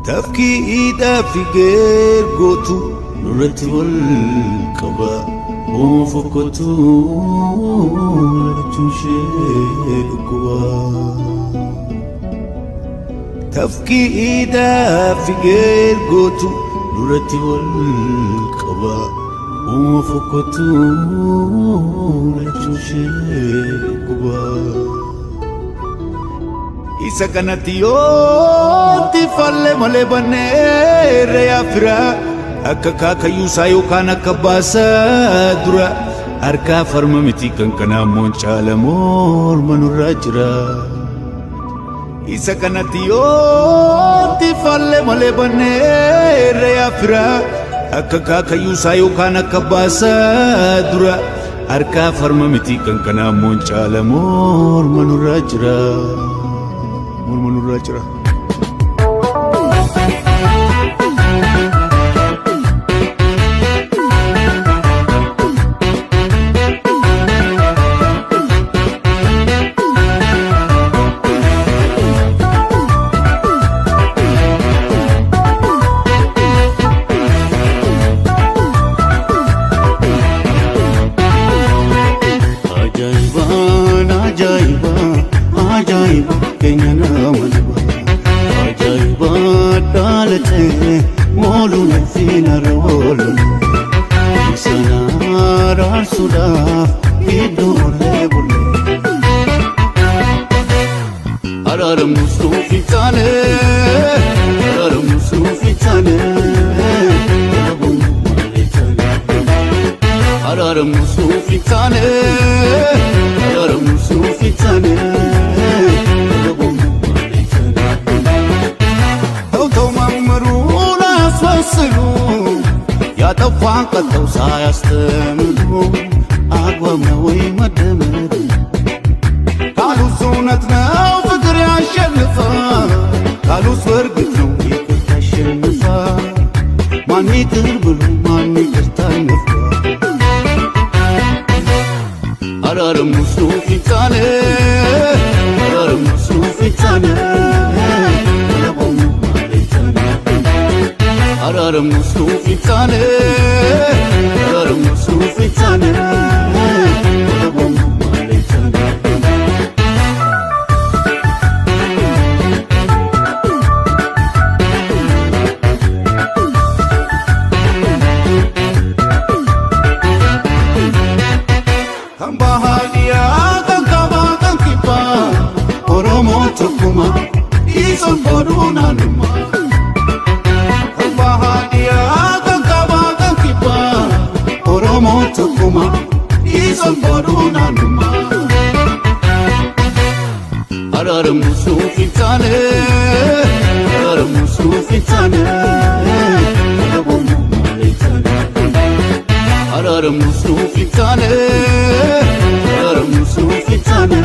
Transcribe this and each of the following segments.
تفكيدا في غير قوتو نرتب القبا ومفكتو لتشي القوا تفكيدا في غير قوتو نرتب القبا ومفكتو لتشي القوا Isa kanatiyo ti falle male banne reya fira akka kakayu sayo kana kabasa dura arka farma miti kankana mon chala mor manurra jira Isa kanatiyo ti falle male banne reya fira akka kakayu sayo kana kabasa dura arka farma miti kankana mon chala mor manurra jira Murmurajra Ajaiba Kenya namalwa Ajaiba dalate molu nafina rolo Sana rasuda idore bulle Araram musufi tane Araram musufi tane يا طفاق التوسع يستمر أقوم نوي مدمر قالوا سونتنا وفكر الشنفة قالوا سورقتنا ويكت الشنفة ما نيتربلو ما نيترتنفة أرار مصروفي تاني أرار مصروفي تاني Araram musufi tane Araram musufi tane Araram musufi tane Hamba hadiya kankaba kankipa Oromo tukuma Ison poruna numa Tukuma isan poruna numa Araram musufi tane Araram musufi tane Araram musufi tane Araram musufi tane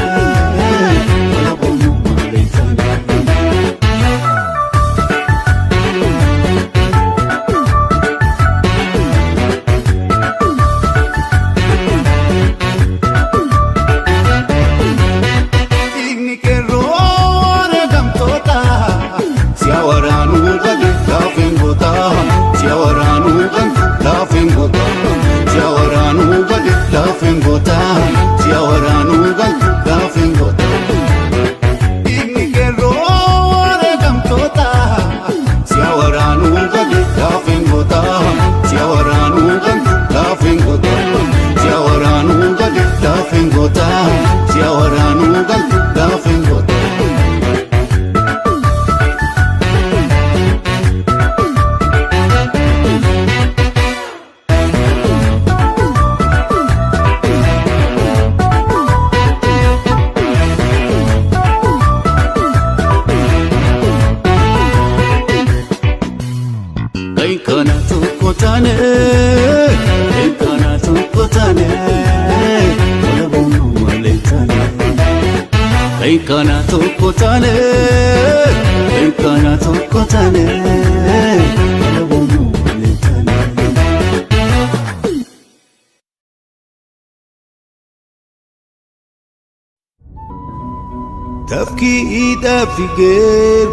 Kana tukotane Kana tukotane Wala bono maletane Kana tukotane Kana tukotane Wala bono maletane تفكيدا في غير